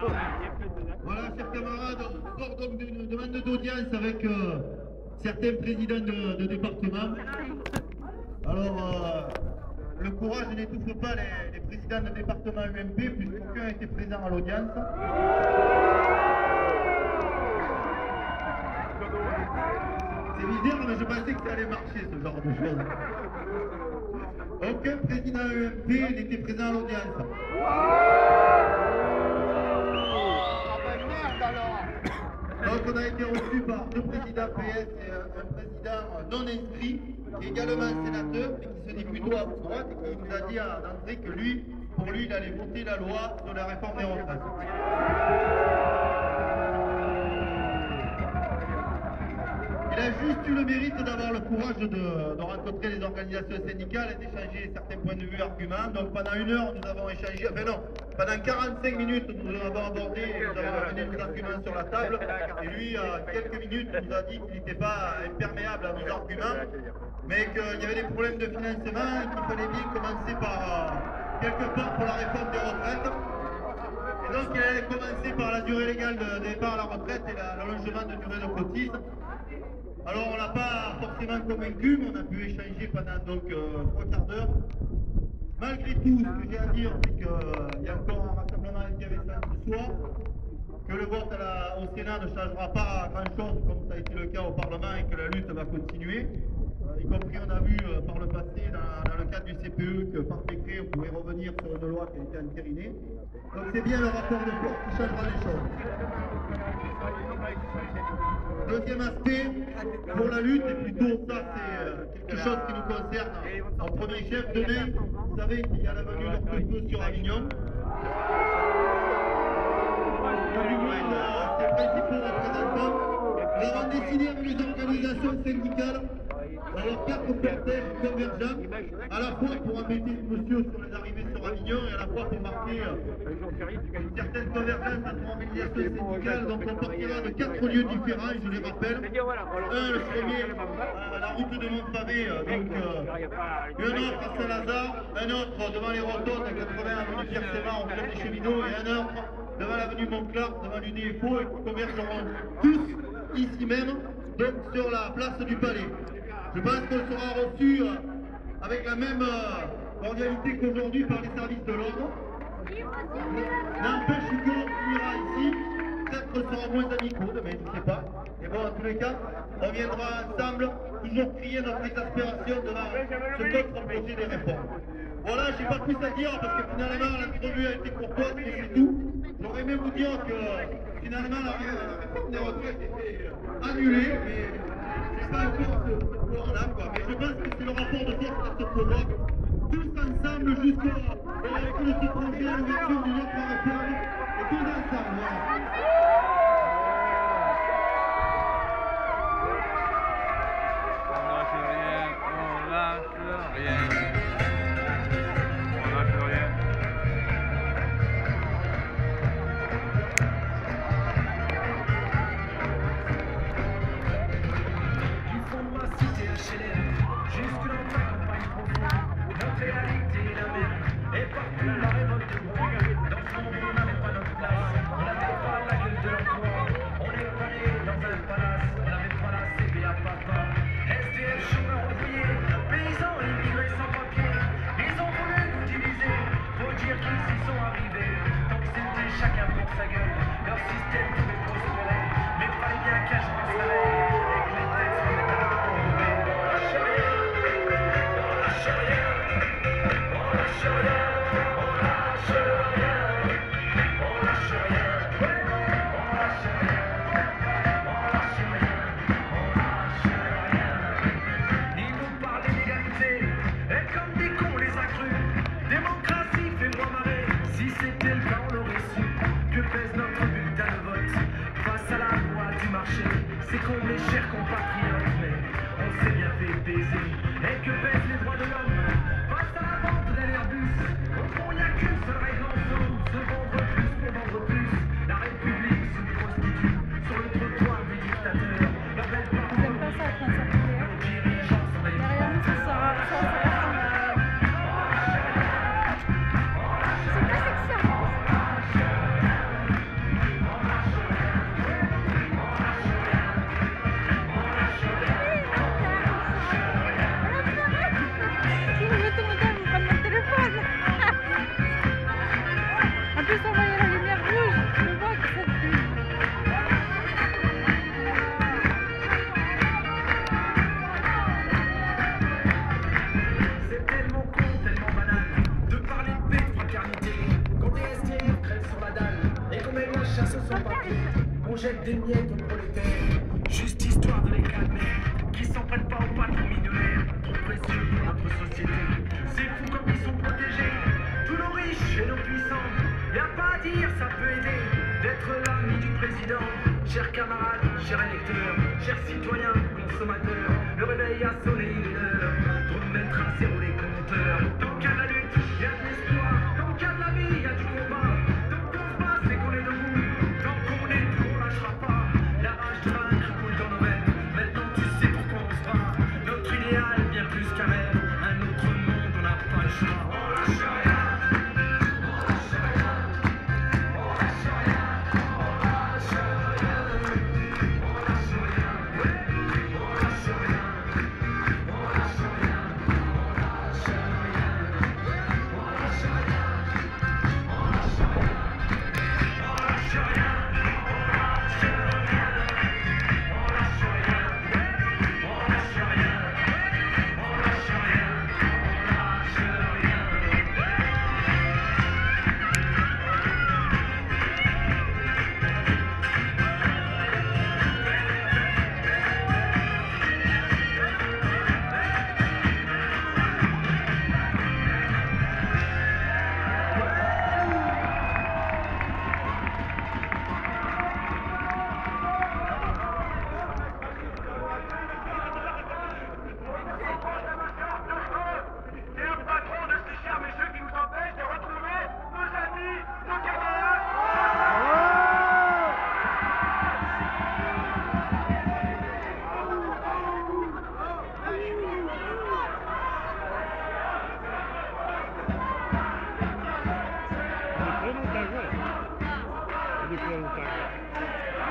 Voilà, chers camarades, on sort donc d'une demande d'audience avec certains présidents de département. Alors, le courage n'étouffe pas les présidents de département UMP, puisqu'aucun était présent à l'audience. C'est bizarre, mais je pensais que ça allait marcher, ce genre de choses. Aucun président UMP n'était présent à l'audience. Donc on a été reçu par deux présidents PS et un président non inscrit, qui est également sénateur, mais qui se dit plutôt à droite et qui nous a dit d'entrée que lui, pour lui, il allait voter la loi sur la réforme des retraites. Il a juste eu le mérite d'avoir le courage de rencontrer les organisations syndicales et d'échanger certains points de vue, arguments. Donc pendant 1 heure, nous avons échangé, enfin non, pendant 45 minutes, nous avons abordé, nous avons amené nos arguments sur la table. Et lui, quelques minutes, nous a dit qu'il n'était pas imperméable à nos arguments, mais qu'il y avait des problèmes de financement et qu'il fallait bien commencer par quelque part pour la réforme des retraites. Et donc il allait commencer par la durée légale de départ à la retraite et l'allongement de durée de cotise. Alors on l'a pas forcément convaincu, mais on a pu échanger pendant donc 3 quarts d'heure. Malgré tout, ce que j'ai à dire, c'est qu'il y a encore un rassemblement intéressant ce soir, que le vote au Sénat ne changera pas grand-chose comme ça a été le cas au Parlement et que la lutte va continuer. Y compris on a vu par le passé dans le cadre du CPE que par décret on pouvait revenir sur une loi qui a été entérinée. Donc c'est bien le rapport de force qui changera les choses. Deuxième aspect, pour la lutte, et plutôt ça c'est quelque chose qui nous concerne en premier chef. Demain, vous savez qu'il y a la venue d'Ortefeu sur Avignon. Ses principaux représentants, nous avons décidé avec les organisations syndicales d'avoir 4 cortèges convergents, à la fois pour embêter ce monsieur sur les arrivées sur Avignon et à la fois pour marquer une certaine convergence entre organisations syndicales. Donc on partira de 4 lieux différents, je les rappelle. Un, le premier, à la route de Montpavé, donc un autre à Saint-Lazare, un autre devant les rotondes à 80 avenue Pierre-Sévard, au club des cheminots, et un autre devant l'avenue Montclar, devant l'UDFO, et qui convergeront tous ici même, donc sur la place du Palais. Je pense qu'on sera reçu avec la même cordialité qu'aujourd'hui par les services de l'ordre. N'empêche qu'on finira ici, peut-être sera moins amicaux demain, je ne sais pas. Et bon, en tous les cas, on viendra ensemble toujours crier notre exaspération devant ce contre-projet des réformes. Voilà, j'ai pas plus à dire parce que finalement l'entrevue a été courtoise, mais c'est tout. J'aurais aimé vous dire que finalement la réforme des retraites était annulée, mais c'est pas encore ce pouvoir-là, quoi. Mais je pense que c'est le rapport de force à ce pouvoir. Tous ensemble jusqu'au refus de ce projet à l'ouverture d'une autre réforme, et tous ensemble, voilà. jette des miettes aux prolétaires, juste histoire de les calmer, qui s'en prennent pas aux patrons millionnaires, trop précieux pour notre société. C'est fou comme ils sont protégés, tous nos riches et nos puissants. Y'a pas à dire, ça peut aider d'être l'ami du président. Chers camarades, chers électeurs, chers citoyens, consommateurs, le réveil a sonné, il est l'heure de remettre à zéro les compteurs. Tant qu'il y a de la lutte, il y a de l'espoir. Tant qu'il y a de la vie, il y a du combat. Tant qu'on se bat, c'est qu'on est debout. Tant qu'on est debout, on lâchera pas. La rage de vaincre coule dans nos veines. Maintenant tu sais pourquoi on se bat. Notre idéal, bien plus qu'un rêve. Un autre monde, on n'a pas le choix. On lâche rien.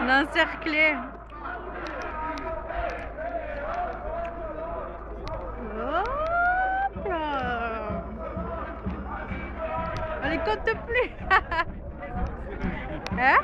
On a encerclé. Hop là. On les compte plus. Hein?